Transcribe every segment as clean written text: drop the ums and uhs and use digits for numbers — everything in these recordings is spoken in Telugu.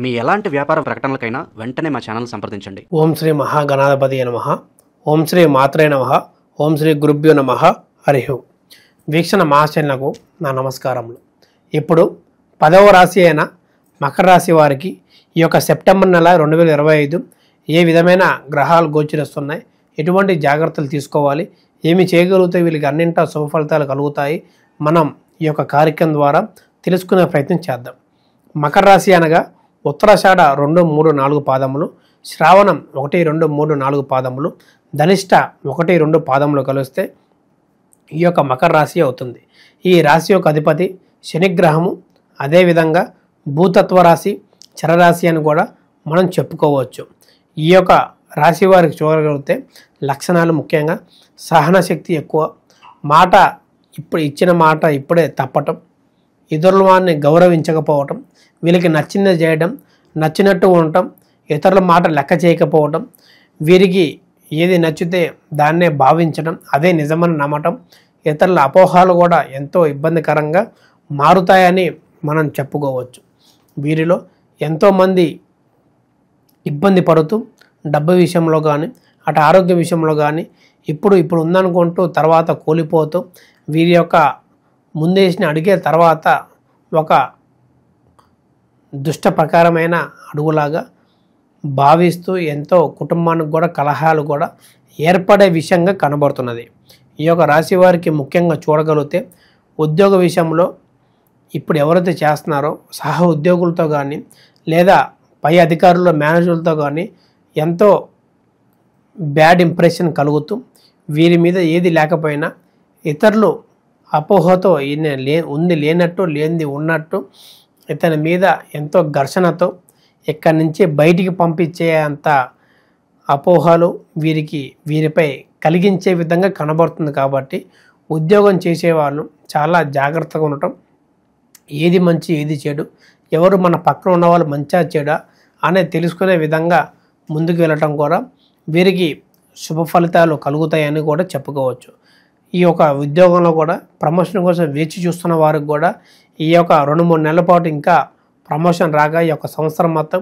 మీ ఎలాంటి వ్యాపార ప్రకటనలకైనా వెంటనే మా ఛానల్ సంప్రదించండి. ఓం శ్రీ మహాగణాధిపతియే నమః. ఓం శ్రీ మాత్రే నమః. ఓం శ్రీ గురుభ్యో నమః. హరి ఓం. వీక్షణ మహాశయులకు నా నమస్కారములు. ఇప్పుడు 10వ రాశి అయిన మకర రాశి వారికి ఈ యొక్క సెప్టెంబర్ నెల 2025 ఏ విధమైన గ్రహాలు గోచరిస్తున్నాయి, ఎటువంటి జాగ్రత్తలు తీసుకోవాలి, ఏమి చేయగలిగితే వీళ్ళకి అన్నింటా శుభ ఫలితాలు కలుగుతాయి, మనం ఈ యొక్క కార్యక్రమం ద్వారా తెలుసుకునే ప్రయత్నం చేద్దాం. మకర రాశి అనగా ఉత్తరాషాఢ 2, 3, 4 పాదములు, శ్రావణం 1, 2, 3, 4 పాదములు, ధనిష్ట 1, 2 పాదములు కలిస్తే ఈ యొక్క మకర రాశి అవుతుంది. ఈ రాశి యొక్క అధిపతి శనిగ్రహము. అదేవిధంగా భూతత్వ రాశి, చరరాశి అని కూడా మనం చెప్పుకోవచ్చు. ఈ యొక్క రాశి వారికి చూడగలిగితే లక్షణాలు ముఖ్యంగా సహనశక్తి ఎక్కువ, మాట ఇచ్చిన మాట ఇప్పుడే తప్పటం, ఇతరుల వారిని గౌరవించకపోవటం, వీళ్ళకి నచ్చింది చేయడం, నచ్చినట్టు ఉండటం, ఇతరుల మాట లెక్క చేయకపోవటం, వీరికి ఏది నచ్చితే దాన్నే భావించడం, అదే నిజమని నమ్మటం, ఇతరుల అపోహలు కూడా ఎంతో ఇబ్బందికరంగా మారుతాయని మనం చెప్పుకోవచ్చు. వీరిలో ఎంతోమంది ఇబ్బంది పడుతూ డబ్బు విషయంలో కానీ, అటు ఆరోగ్య విషయంలో కానీ ఇప్పుడు ఉందనుకుంటూ తర్వాత కూలిపోతూ వీరి యొక్క ముందేసిన అడిగే తర్వాత ఒక దుష్ట ప్రకారమైన అడుగులాగా భావిస్తూ ఎంతో కుటుంబానికి కూడా కలహాలు కూడా ఏర్పడే విషయంగా కనబడుతున్నది. ఈ యొక్క రాశి వారికి ముఖ్యంగా చూడగలిగితే ఉద్యోగ విషయంలో ఇప్పుడు ఎవరైతే చేస్తున్నారో సహ ఉద్యోగులతో కానీ లేదా పై అధికారుల మేనేజర్లతో కానీ ఎంతో బ్యాడ్ ఇంప్రెషన్ కలుగుతూ వీరి మీద ఏది లేకపోయినా ఇతరులు అపోహతో ఈయన ఉంది లేనట్టు, లేనిది ఉన్నట్టు ఇతని మీద ఎంతో ఘర్షణతో ఇక్కడి నుంచి బయటికి పంపించే అంత అపోహలు వీరిపై కలిగించే విధంగా కనబడుతుంది. కాబట్టి ఉద్యోగం చేసేవాళ్ళు చాలా జాగ్రత్తగా ఉండటం, ఏది మంచి ఏది చెడు, ఎవరు మన పక్కన ఉన్నవాళ్ళు మంచా చెడా అనేది తెలుసుకునే విధంగా ముందుకు వెళ్ళటం కూడా వీరికి శుభ ఫలితాలు కలుగుతాయని కూడా చెప్పుకోవచ్చు. ఈ యొక్క ఉద్యోగంలో కూడా ప్రమోషన్ కోసం వేచి చూస్తున్న వారికి కూడా ఈ యొక్క 2-3 నెలల పాటు ఇంకా ప్రమోషన్ రాక ఈ యొక్క సంవత్సరం మొత్తం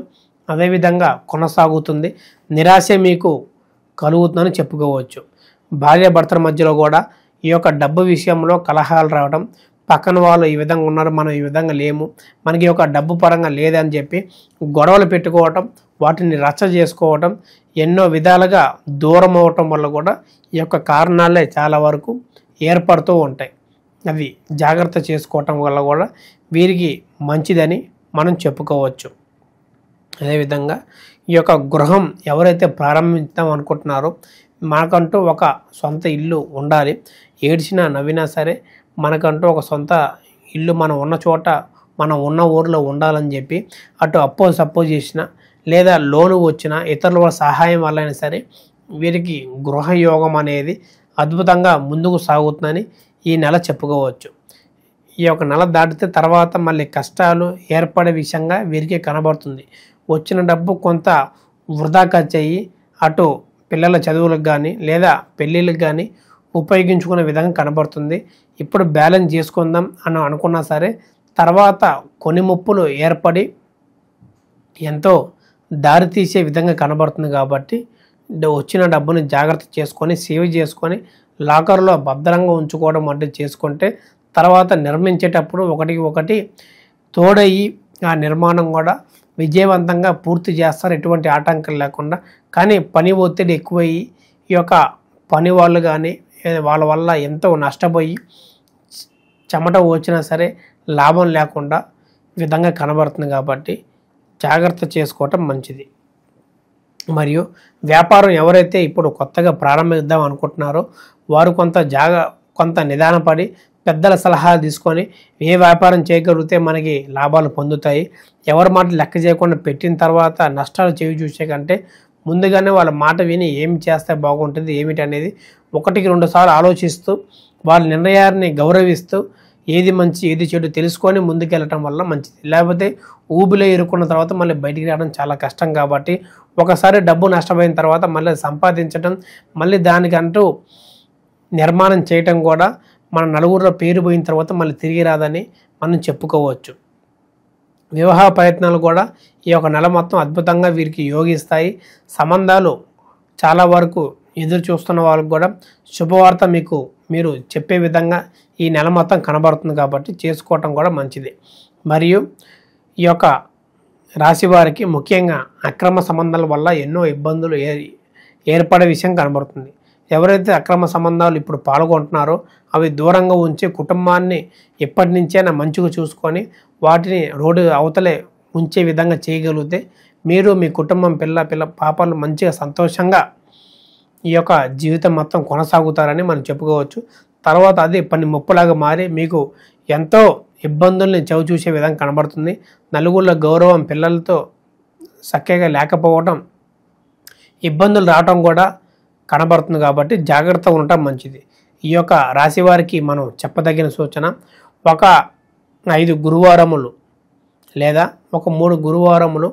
అదేవిధంగా కొనసాగుతుంది. నిరాశ మీకు కలుగుతుందని చెప్పుకోవచ్చు. భార్యాభర్తల మధ్యలో కూడా ఈ యొక్క డబ్బు విషయంలో కలహాలు రావడం, పక్కన వాళ్ళు ఈ విధంగా ఉన్నారు, మనం ఈ విధంగా లేము, మనకి ఒక డబ్బు పరంగా లేదని చెప్పి గొడవలు పెట్టుకోవటం, వాటిని రచ్చ చేసుకోవటం, ఎన్నో విధాలుగా దూరం అవ్వటం వల్ల కూడా ఈ యొక్క కారణాలే చాలా వరకు ఏర్పడుతూ ఉంటాయి. అవి జాగ్రత్త చేసుకోవటం వల్ల కూడా వీరికి మంచిదని మనం చెప్పుకోవచ్చు. అదేవిధంగా ఈ యొక్క గృహం ఎవరైతే ప్రారంభిద్దాం అనుకుంటున్నారో మనకంటూ ఒక సొంత ఇల్లు ఉండాలి. ఏడ్చినా నవ్వినా సరే మనకంటూ ఒక సొంత ఇల్లు మనం ఉన్న చోట మనం ఉన్న ఊరిలో ఉండాలని చెప్పి అటు సప్పో చేసినా లేదా లోను వచ్చినా ఇతరుల సహాయం వల్ల అయినా సరే వీరికి గృహయోగం అనేది అద్భుతంగా ముందుకు సాగుతుందని ఈ నెల చెప్పుకోవచ్చు. ఈ యొక్క నెల దాటితే తర్వాత మళ్ళీ కష్టాలు ఏర్పడే విషయంగా వీరికి కనబడుతుంది. వచ్చిన డబ్బు కొంత వృధా ఖర్చు అయ్యి అటు పిల్లల చదువులకు కానీ లేదా పెళ్ళిళ్ళకి కానీ ఉపయోగించుకునే విధంగా కనబడుతుంది. ఇప్పుడు బ్యాలెన్స్ చేసుకుందాం అని అనుకున్నా సరే తర్వాత కొన్ని ముప్పులు ఏర్పడి ఎంతో దారి తీసే విధంగా కనబడుతుంది. కాబట్టి వచ్చిన డబ్బుని జాగ్రత్త చేసుకొని సేవ్ చేసుకొని లాకర్లో భద్రంగా ఉంచుకోవడం అంటే చేసుకుంటే తర్వాత నిర్మించేటప్పుడు ఒకటికి ఒకటి తోడయ్యి ఆ నిర్మాణం కూడా విజయవంతంగా పూర్తి చేస్తారు, ఎటువంటి ఆటంకాలు లేకుండా. కానీ పని ఒత్తిడి ఎక్కువయ్యి ఈ యొక్క పని వాళ్ళు కానీ వాళ్ళ వల్ల ఎంతో నష్టపోయి చెమట వచ్చినా సరే లాభం లేకుండా విధంగా కనబడుతుంది. కాబట్టి జాగ్రత్త చేసుకోవటం మంచిది. మరియు వ్యాపారం ఎవరైతే ఇప్పుడు కొత్తగా ప్రారంభిద్దాం అనుకుంటున్నారో వారు కొంత నిదానపడి పెద్దల సలహా తీసుకొని ఏ వ్యాపారం చేయగలిగితే మనకి లాభాలు పొందుతాయి, ఎవరి మాట లెక్క చేయకుండా పెట్టిన తర్వాత నష్టాలు చేయి చూసే కంటే ముందుగానే వాళ్ళ మాట విని ఏమి చేస్తే బాగుంటుంది ఏమిటి అనేది 1-2 సార్లు ఆలోచిస్తూ వాళ్ళ నిర్ణయాన్ని గౌరవిస్తూ ఏది మంచి ఏది చెడు తెలుసుకొని ముందుకెళ్ళటం వల్ల మంచిది. లేకపోతే ఊబిలో ఇరుక్కున్న తర్వాత మళ్ళీ బయటికి రావడం చాలా కష్టం. కాబట్టి ఒకసారి డబ్బు నష్టపోయిన తర్వాత మళ్ళీ సంపాదించడం, మళ్ళీ దానికంటూ నిర్మాణం చేయటం కూడా మన నలుగురిలో పేరు పోయిన తర్వాత మళ్ళీ తిరిగి రాదని మనం చెప్పుకోవచ్చు. వివాహ ప్రయత్నాలు కూడా ఈ యొక్క నెల మొత్తం అద్భుతంగా వీరికి యోగిస్తాయి. సంబంధాలు చాలా వరకు ఎదురు చూస్తున్న వాళ్ళకు కూడా శుభవార్త మీరు చెప్పే విధంగా ఈ నెల మొత్తం కనబడుతుంది కాబట్టి చేసుకోవటం కూడా మంచిది. మరియు ఈ యొక్క రాశి వారికి ముఖ్యంగా అక్రమ సంబంధాల వల్ల ఎన్నో ఇబ్బందులు ఏర్పడే విషయం కనబడుతుంది. ఎవరైతే అక్రమ సంబంధాలు ఇప్పుడు పాల్గొంటున్నారో అవి దూరంగా ఉంచి కుటుంబాన్ని ఎప్పటి నుంచైనా మంచిగా చూసుకొని వాటిని రోడ్డు అవతలే ఉంచే విధంగా చేయగలిగితే మీరు మీ కుటుంబం పిల్ల పాపలు మంచిగా సంతోషంగా ఈ యొక్క జీవితం మొత్తం కొనసాగుతారని మనం చెప్పుకోవచ్చు. తర్వాత అది పని ముప్పులాగా మారి మీకు ఎంతో ఇబ్బందుల్ని చవిచూసే విధంగా కనబడుతుంది. నలుగురిలో గౌరవం పిల్లలతో చక్కగా లేకపోవడం, ఇబ్బందులు రావటం కూడా కనబడుతుంది కాబట్టి జాగ్రత్తగా ఉండటం మంచిది. ఈ యొక్క రాశి వారికి మనం చెప్పదగిన సూచన, ఒక 5 గురువారములు లేదా ఒక 3 గురువారములు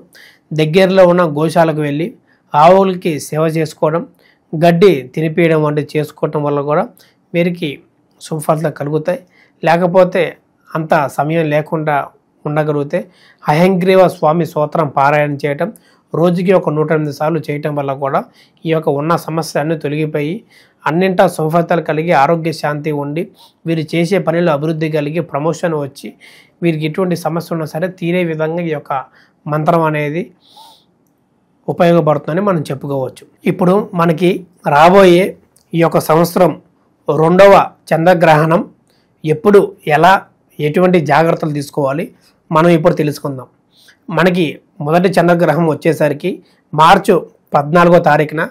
దగ్గరలో ఉన్న గోశాలకు వెళ్ళి ఆవులకి సేవ చేసుకోవడం, గడ్డి తినిపించడం వంటివి చేసుకోవటం వల్ల కూడా వీరికి శుభఫలితాలు కలుగుతాయి. లేకపోతే అంత సమయం లేకుండా ఉండగలిగితే అహంగ్రీవ స్వామి స్తోత్రం పారాయణ చేయటం రోజుకి ఒక 108 సార్లు చేయటం వల్ల కూడా ఈ యొక్క ఉన్న సమస్య అన్నీ తొలగిపోయి అన్నింటా శుభఫలితాలు కలిగి ఆరోగ్య శాంతి ఉండి వీరు చేసే పనిలో అభివృద్ధి కలిగి ప్రమోషన్ వచ్చి వీరికి ఎటువంటి సమస్య ఉన్నా సరే తీరే విధంగా ఈ యొక్క మంత్రం అనేది ఉపయోగపడుతుందని మనం చెప్పుకోవచ్చు. ఇప్పుడు మనకి రాబోయే ఈ యొక్క సంవత్సరం 2వ చంద్రగ్రహణం ఎప్పుడు ఎలా ఎటువంటి జాగ్రత్తలు తీసుకోవాలి మనం ఇప్పుడు తెలుసుకుందాం. మనకి మొదటి చంద్రగ్రహం వచ్చేసరికి మార్చి 14వ తారీఖున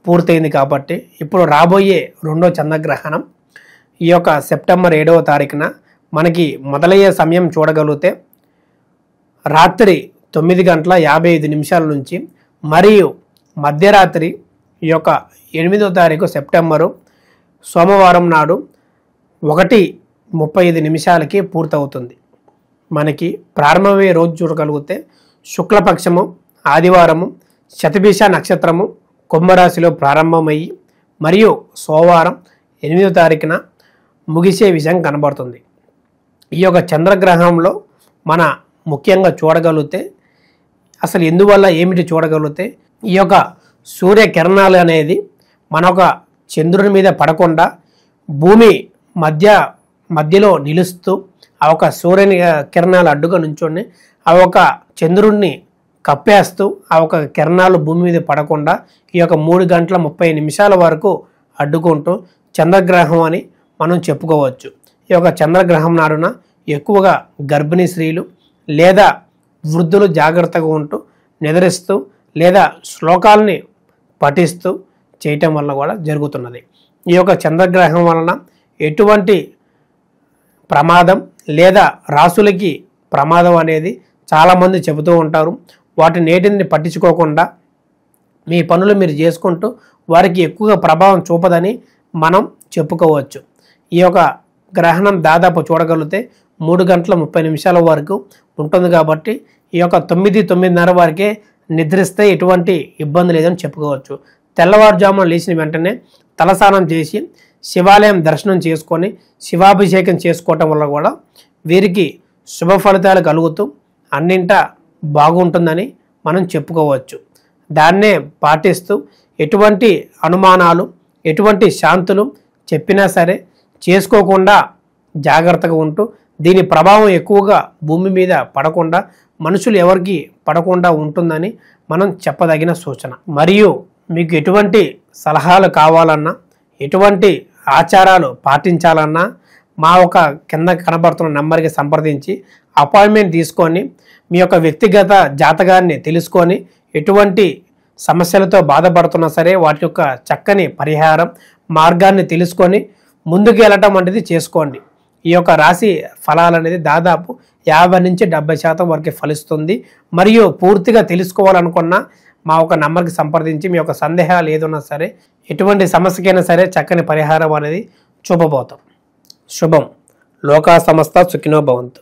పూర్తయింది కాబట్టి ఇప్పుడు రాబోయే 2వ చంద్రగ్రహణం ఈ యొక్క సెప్టెంబర్ 7వ తారీఖున మనకి మొదలయ్యే సమయం చూడగలిగితే రాత్రి 9:55 నుంచి మరియు మధ్యరాత్రి ఈ యొక్క 8వ తారీఖు సెప్టెంబరు సోమవారం నాడు 1:35 పూర్తవుతుంది. మనకి ప్రారంభమయ్యే రోజు చూడగలిగితే శుక్లపక్షము ఆదివారము శతభిష నక్షత్రము కుంభరాశిలో ప్రారంభమయ్యి మరియు సోమవారం 8వ తారీఖున ముగిసే విషయం కనబడుతుంది. ఈ యొక్క చంద్రగ్రహంలో మన ముఖ్యంగా చూడగలిగితే అసలు ఎందువల్ల ఏమిటి చూడగలిగితే ఈ యొక్క సూర్యకిరణాలు అనేది మనొక చంద్రుని మీద పడకుండా భూమి మధ్యలో నిలుస్తూ ఆ ఒక సూర్యుని కిరణాలు అడ్డుగా నుంచొని ఆ ఒక చంద్రుడిని కప్పేస్తూ ఆ ఒక కిరణాలు భూమి మీద పడకుండా ఈ యొక్క 3:30 వరకు అడ్డుకుంటూ చంద్రగ్రహం అని మనం చెప్పుకోవచ్చు. ఈ యొక్క చంద్రగ్రహం నాడున ఎక్కువగా గర్భిణీ స్త్రీలు లేదా వృద్ధులు జాగ్రత్తగా ఉంటూ నిద్రిస్తూ లేదా శ్లోకాలని పఠిస్తూ చేయటం వల్ల కూడా జరుగుతున్నది. ఈ యొక్క చంద్రగ్రహం వలన ఎటువంటి ప్రమాదం లేదా రాసులకి ప్రమాదం అనేది చాలామంది చెబుతూ ఉంటారు. వాటి నేటిని పట్టించుకోకుండా మీ పనులు మీరు చేసుకుంటూ వారికి ఎక్కువగా ప్రభావం చూపదని మనం చెప్పుకోవచ్చు. ఈ యొక్క గ్రహణం దాదాపు చూడగలిగితే 3:30 వరకు ఉంటుంది కాబట్టి ఈ యొక్క 9:30 వరకే నిద్రిస్తే ఎటువంటి ఇబ్బంది లేదని చెప్పుకోవచ్చు. తెల్లవారుజామున లేచిన వెంటనే తలస్నానం చేసి శివాలయం దర్శనం చేసుకొని శివాభిషేకం చేసుకోవటం వల్ల కూడా వీరికి శుభ ఫలితాలు కలుగుతూ అన్నింటా బాగుంటుందని మనం చెప్పుకోవచ్చు. దాన్నే పాటిస్తూ ఎటువంటి అనుమానాలు ఎటువంటి శాంతులు చెప్పినా సరే చేసుకోకుండా జాగ్రత్తగా ఉంటూ దీని ప్రభావం ఎక్కువగా భూమి మీద పడకుండా మనుషులు ఎవరికి పడకుండా ఉంటుందని మనం చెప్పదగిన సూచన. మరియు మీకు ఎటువంటి సలహాలు కావాలన్నా ఎటువంటి ఆచారాలు పాటించాలన్నా మా ఒక కింద కనబడుతున్న నెంబర్కి సంప్రదించి అపాయింట్మెంట్ తీసుకొని మీ యొక్క వ్యక్తిగత జాతకాన్ని తెలుసుకొని ఎటువంటి సమస్యలతో బాధపడుతున్నా సరే వాటి యొక్క చక్కని పరిహారం మార్గాన్ని తెలుసుకొని ముందుకు వెళ్ళటం వంటిది చేసుకోండి. ఈ యొక్క రాశి ఫలాలు అనేది దాదాపు 50 నుంచి 70% వరకు ఫలిస్తుంది. మరియు పూర్తిగా తెలుసుకోవాలనుకున్నా మా ఒక నంబర్కి సంప్రదించి మీ యొక్క సందేహాలు ఏదైనా సరే ఎటువంటి సమస్యకైనా సరే చక్కని పరిహారం అనేది చూపబోతాం. శుభం. లోకా సమస్త సుఖినో భవంతు.